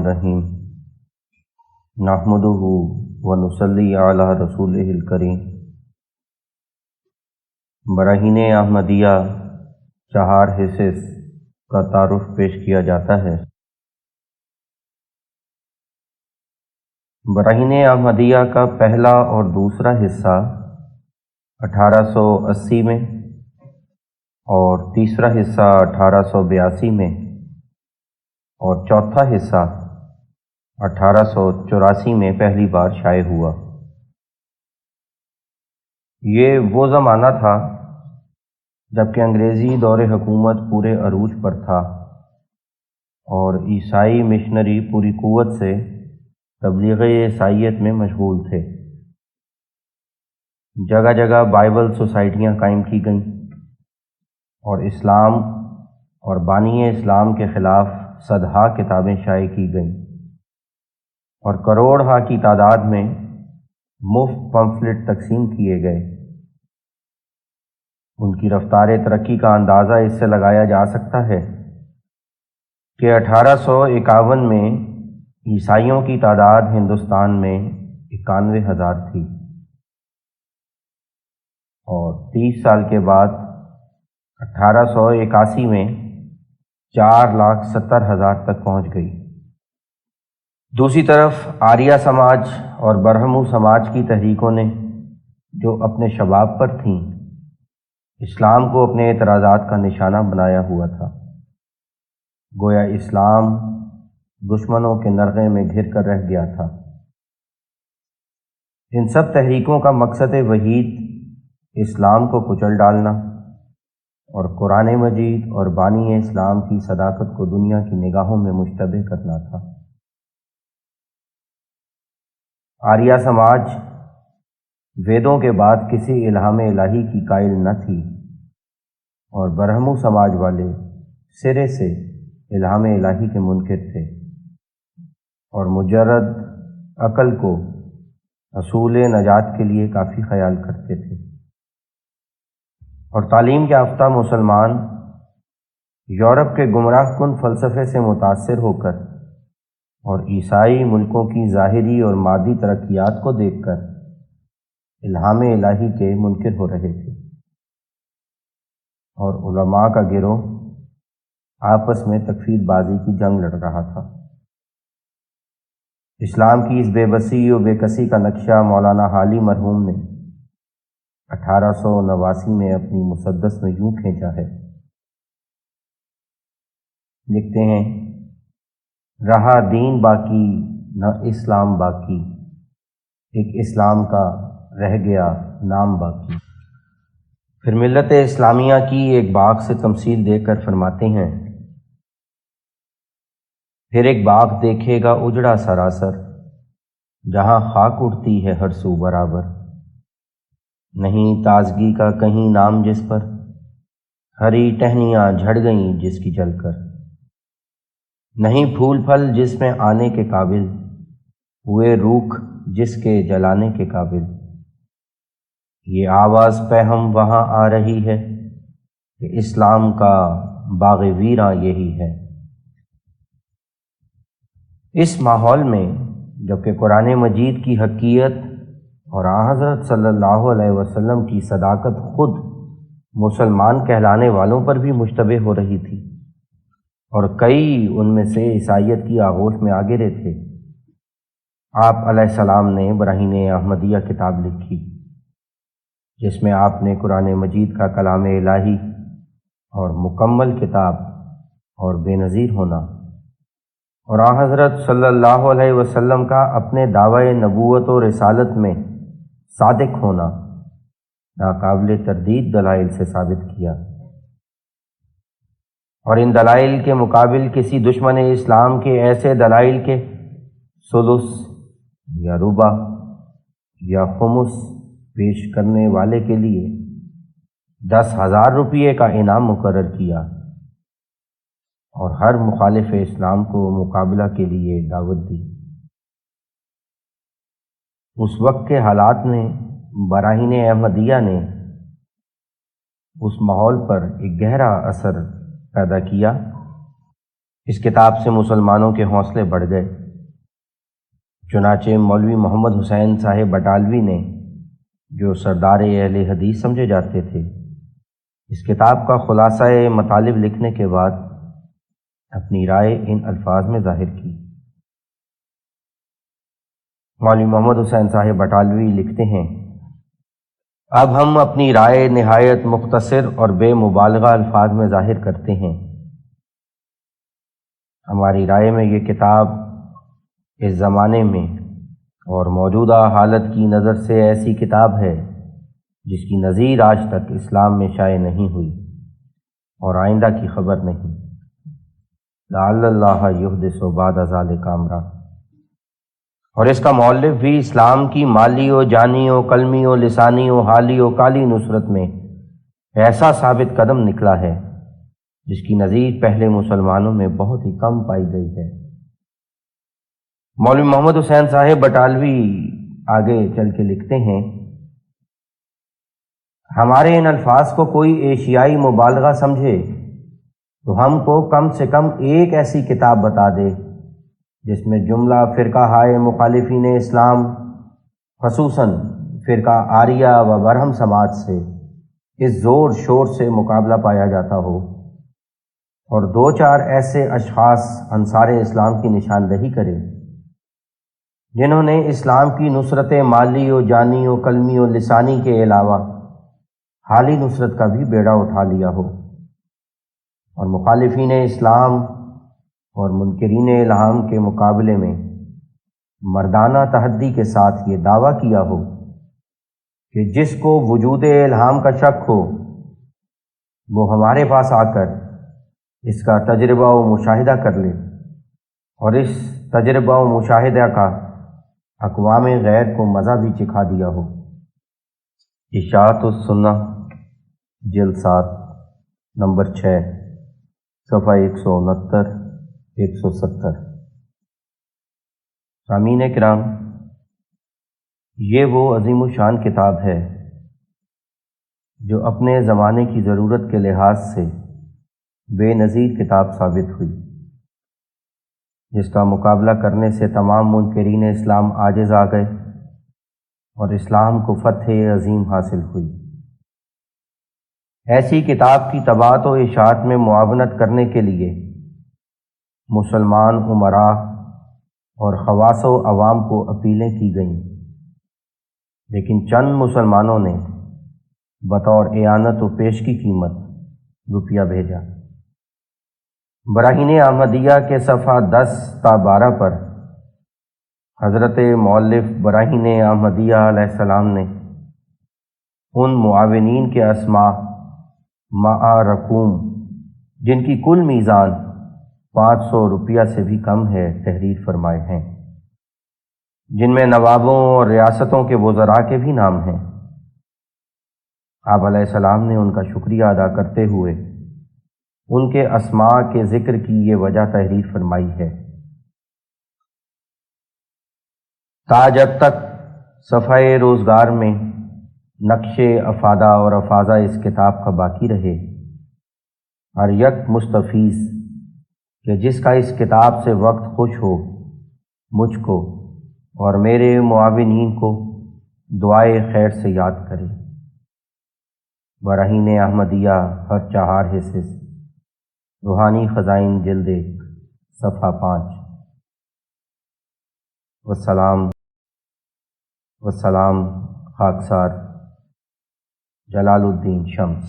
الرحیم نحمدہ ونصلی علی رسولہ الکریم۔ براہین احمدیہ چہار حصص کا تعارف پیش کیا جاتا ہے۔ براہین احمدیہ کا پہلا اور دوسرا حصہ 1880 میں اور تیسرا حصہ 1882 میں اور چوتھا حصہ 1884 میں پہلی بار شائع ہوا۔ یہ وہ زمانہ تھا جبکہ انگریزی دور حکومت پورے عروج پر تھا اور عیسائی مشنری پوری قوت سے تبلیغ عیسائیت میں مشغول تھے۔ جگہ جگہ بائبل سوسائٹیاں قائم کی گئیں اور اسلام اور بانی اسلام کے خلاف صدہا کتابیں شائع کی گئیں اور کروڑ ہا کی تعداد میں مفت پمفلٹ تقسیم کیے گئے۔ ان کی رفتار ترقی کا اندازہ اس سے لگایا جا سکتا ہے کہ 1851 میں عیسائیوں کی تعداد ہندوستان میں 91,000 تھی اور 30 سال کے بعد 1881 میں 4,70,000 تک پہنچ گئی۔ دوسری طرف آریہ سماج اور برہمو سماج کی تحریکوں نے جو اپنے شباب پر تھیں اسلام کو اپنے اعتراضات کا نشانہ بنایا ہوا تھا۔ گویا اسلام دشمنوں کے نرغے میں گھر کر رہ گیا تھا۔ ان سب تحریکوں کا مقصد وحید اسلام کو کچل ڈالنا اور قرآن مجید اور بانی اسلام کی صداقت کو دنیا کی نگاہوں میں مشتبہ کرنا تھا۔ آریہ سماج ویدوں کے بعد کسی الہام الہی کی قائل نہ تھی اور برہمو سماج والے سرے سے الہام الہی کے منکر تھے اور مجرد عقل کو اصول نجات کے لیے کافی خیال کرتے تھے، اور تعلیم یافتہ مسلمان یورپ کے گمراہ کن فلسفے سے متاثر ہو کر اور عیسائی ملکوں کی ظاہری اور مادی ترقیات کو دیکھ کر الہام الہی کے منکر ہو رہے تھے، اور علماء کا گروہ آپس میں تکفیر بازی کی جنگ لڑ رہا تھا۔ اسلام کی اس بے بسی و بے کسی کا نقشہ مولانا حالی مرحوم نے 1889 میں اپنی مسدس میں یوں کھینچا ہے۔ لکھتے ہیں، رہا دین باقی نہ اسلام باقی، ایک اسلام کا رہ گیا نام باقی۔ پھر ملت اسلامیہ کی ایک باغ سے تمثیل دے کر فرماتے ہیں، پھر ایک باغ دیکھے گا اجڑا سراسر، جہاں خاک اڑتی ہے ہر سو برابر، نہیں تازگی کا کہیں نام جس پر، ہری ٹہنیاں جھڑ گئیں جس کی جل کر، نہیں پھول پھل جس میں آنے کے قابل، ہوئے روکھ جس کے جلانے کے قابل، یہ آواز پیہم وہاں آ رہی ہے کہ اسلام کا باغ ویراں یہی ہے۔ اس ماحول میں جبکہ قرآن مجید کی حقیقت اور حضرت صلی اللہ علیہ وسلم کی صداقت خود مسلمان کہلانے والوں پر بھی مشتبہ ہو رہی تھی اور کئی ان میں سے عیسائیت کی آغوش میں آ گرے تھے، آپ علیہ السلام نے براہین احمدیہ کتاب لکھی جس میں آپ نے قرآن مجید کا کلام الہی اور مکمل کتاب اور بے نظیر ہونا اور حضرت صلی اللہ علیہ وسلم کا اپنے دعوی نبوت و رسالت میں صادق ہونا ناقابل تردید دلائل سے ثابت کیا، اور ان دلائل کے مقابل کسی دشمن اسلام کے ایسے دلائل کے ثلث یا ربع یا خمس پیش کرنے والے کے لیے 10,000 روپیے کا انعام مقرر کیا اور ہر مخالف اسلام کو مقابلہ کے لیے دعوت دی۔ اس وقت کے حالات میں براہین احمدیہ نے اس ماحول پر ایک گہرا اثر پیدا کیا اس کتاب سے مسلمانوں کے حوصلے بڑھ گئے۔ چنانچہ مولوی محمد حسین صاحب بٹالوی نے، جو سردار اہل حدیث سمجھے جاتے تھے، اس کتاب کا خلاصہ مطالب لکھنے کے بعد اپنی رائے ان الفاظ میں ظاہر کی۔ مولوی محمد حسین صاحب بٹالوی لکھتے ہیں، اب ہم اپنی رائے نہایت مختصر اور بے مبالغہ الفاظ میں ظاہر کرتے ہیں۔ ہماری رائے میں یہ کتاب اس زمانے میں اور موجودہ حالت کی نظر سے ایسی کتاب ہے جس کی نظیر آج تک اسلام میں شائع نہیں ہوئی اور آئندہ کی خبر نہیں۔ لعل اللہ یحدث بعد ذلک امرا۔ اور اس کا مؤلف بھی اسلام کی مالی و جانی و قلمی و لسانی و حالی و کالی نصرت میں ایسا ثابت قدم نکلا ہے جس کی نظیر پہلے مسلمانوں میں بہت ہی کم پائی گئی ہے۔ مولوی محمد حسین صاحب بٹالوی آگے چل کے لکھتے ہیں، ہمارے ان الفاظ کو کوئی ایشیائی مبالغہ سمجھے تو ہم کو کم سے کم ایک ایسی کتاب بتا دے جس میں جملہ فرقہ ہائے مخالفین اسلام، خصوصاً فرقہ آریہ و برہم سماج سے اس زور شور سے مقابلہ پایا جاتا ہو، اور دو چار ایسے اشخاص انصار اسلام کی نشاندہی کرے جنہوں نے اسلام کی نصرت مالی و جانی و قلمی و لسانی کے علاوہ حالی نصرت کا بھی بیڑا اٹھا لیا ہو، اور مخالفین اسلام اور منکرین الہام کے مقابلے میں مردانہ تحدی کے ساتھ یہ دعویٰ کیا ہو کہ جس کو وجود الہام کا شک ہو وہ ہمارے پاس آ کر اس کا تجربہ و مشاہدہ کر لے، اور اس تجربہ و مشاہدہ کا اقوام غیر کو مزہ بھی چکھا دیا ہو۔ اشاعت السنہ جلد 7 نمبر 6 صفحہ 169 170۔ سامعین کرام، یہ وہ عظیم الشان کتاب ہے جو اپنے زمانے کی ضرورت کے لحاظ سے بے نظیر کتاب ثابت ہوئی، جس کا مقابلہ کرنے سے تمام منکرین اسلام عاجز آ گئے اور اسلام کو فتح عظیم حاصل ہوئی۔ ایسی کتاب کی طباعت و اشاعت میں معاونت کرنے کے لیے مسلمان امراء اور خواص و عوام کو اپیلیں کی گئیں، لیکن چند مسلمانوں نے بطور اعانت و پیش کی قیمت روپیہ بھیجا۔ براہین احمدیہ کے صفحہ 10 تا 12 پر حضرت مؤلف براہین احمدیہ علیہ السلام نے ان معاونین کے اسماء مع رقوم جن کی کل میزان 500 روپیہ سے بھی کم ہے تحریر فرمائے ہیں، جن میں نوابوں اور ریاستوں کے وزراء کے بھی نام ہیں۔ آپ علیہ السلام نے ان کا شکریہ ادا کرتے ہوئے ان کے اسماء کے ذکر کی یہ وجہ تحریر فرمائی ہے، تا جب تک صفحہ روزگار میں نقش افادہ اور افاظہ اس کتاب کا باقی رہے، ہر یک مستفیض کہ جس کا اس کتاب سے وقت خوش ہو مجھ کو اور میرے معاونین کو دعائے خیر سے یاد کرے۔ براہین احمدیہ ہر 4 حصے سے، روحانی خزائن جلد 1 صفحہ 5۔ والسلام خاکسار جلال الدین شمس۔